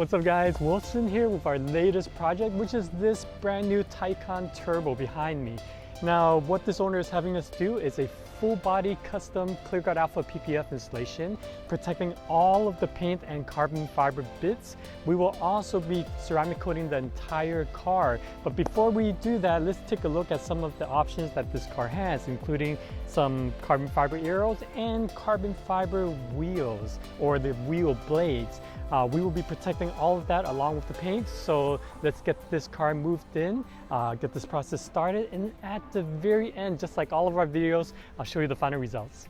What's up guys, Wilson here with our latest project, which is this brand new Taycan Turbo behind me. Now what this owner is having us do is a full body custom ClearGuard Alpha PPF installation, protecting all of the paint and carbon fiber bits. We will also be ceramic coating the entire car. But before we do that, let's take a look at some of the options that this car has, including some carbon fiber aerials and carbon fiber wheels, or the wheel blades. We will be protecting all of that along with the paint. So let's get this car moved in, get this process started, and at the very end, just like all of our videos, I'll show you the final results.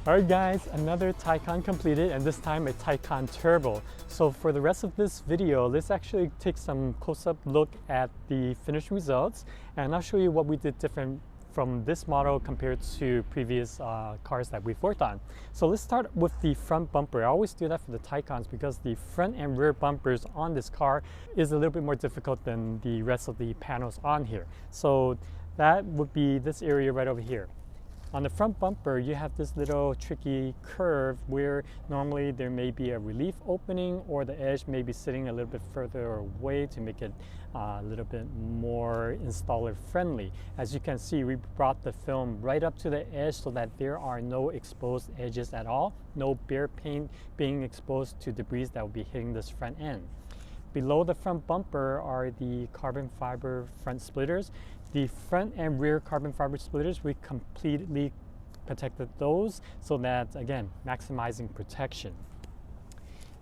Alright guys, another Taycan completed, and this time a Taycan Turbo. So for the rest of this video, let's actually take some close-up look at the finished results, and I'll show you what we did different from this model compared to previous cars that we've worked on. So let's start with the front bumper. I always do that for the Taycans because the front and rear bumpers on this car is a little bit more difficult than the rest of the panels on here. So that would be this area right over here. On the front bumper, you have this little tricky curve where normally there may be a relief opening, or the edge may be sitting a little bit further away to make it a little bit more installer friendly. As you can see, we brought the film right up to the edge so that there are no exposed edges at all, no bare paint being exposed to debris that will be hitting this front end. Below the front bumper are the carbon fiber front splitters. The front and rear carbon fiber splitters, we completely protected those so that, again, maximizing protection.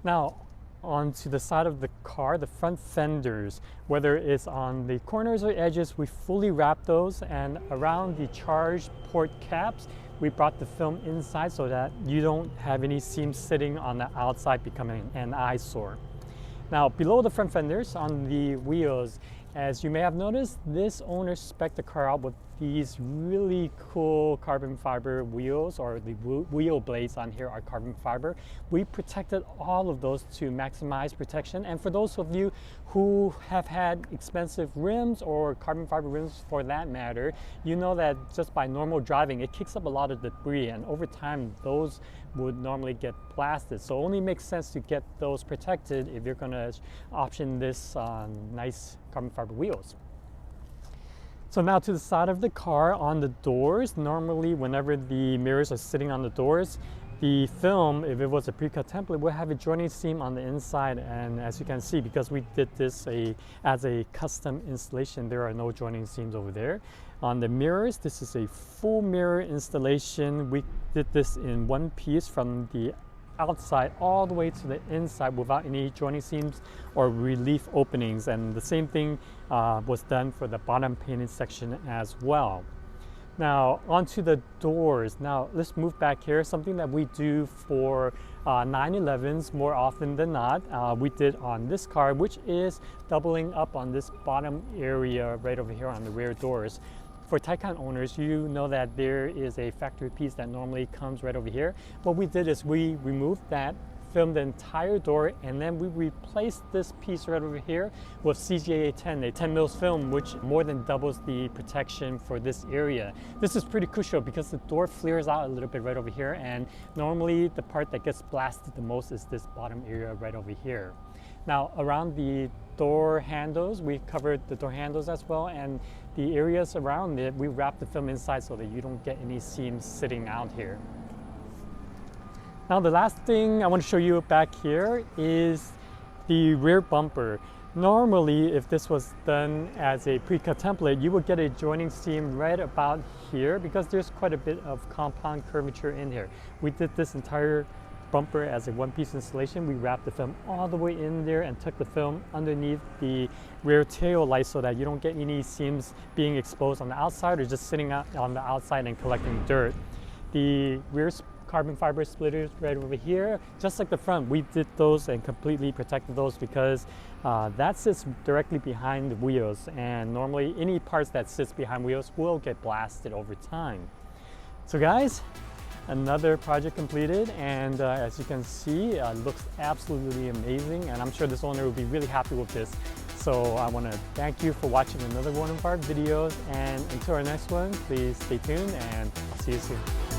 Now, onto the side of the car, the front fenders, whether it's on the corners or edges, we fully wrapped those, and around the charge port caps, we brought the film inside so that you don't have any seams sitting on the outside becoming an eyesore. Now, below the front fenders on the wheels, as you may have noticed, this owner spec'd the car out with these really cool carbon fiber wheels, or the wheel blades on here are carbon fiber. We protected all of those to maximize protection. And for those of you who have had expensive rims, or carbon fiber rims for that matter, you know that just by normal driving, it kicks up a lot of debris, and over time those would normally get blasted. So it only makes sense to get those protected if you're going to option this nice carbon fiber wheels. So now to the side of the car, on the doors, normally whenever the mirrors are sitting on the doors, the film, if it was a pre-cut template, will have a joining seam on the inside. And as you can see, because we did this as a custom installation, there are no joining seams over there. On the mirrors, this is a full mirror installation. We did this in one piece from the outside all the way to the inside without any joining seams or relief openings, and the same thing was done for the bottom painted section as well. Now onto the doors. Now let's move back here. Something that we do for 911s more often than not, we did on this car, which is doubling up on this bottom area right over here on the rear doors. For Taycan owners, you know that there is a factory piece that normally comes right over here. What we did is we removed that, filmed the entire door, and then we replaced this piece right over here with CGA 10, a 10 mils film, which more than doubles the protection for this area. This is pretty crucial because the door flares out a little bit right over here, and normally the part that gets blasted the most is this bottom area right over here. Now around the door handles, we covered the door handles as well, and the areas around it, we wrapped the film inside so that you don't get any seams sitting out here. Now the last thing I want to show you back here is the rear bumper. Normally, if this was done as a pre-cut template, you would get a joining seam right about here because there's quite a bit of compound curvature in here. We did this entire bumper as a one-piece installation. We wrapped the film all the way in there and took the film underneath the rear tail light so that you don't get any seams being exposed on the outside or just sitting out on the outside and collecting dirt. The rear carbon fiber splitters right over here, just like the front, we did those and completely protected those because that sits directly behind the wheels, and normally any parts that sits behind wheels will get blasted over time. So guys, another project completed, and as you can see, it looks absolutely amazing, and I'm sure this owner will be really happy with this. So I want to thank you for watching another one of our videos, and until our next one, please stay tuned and I'll see you soon.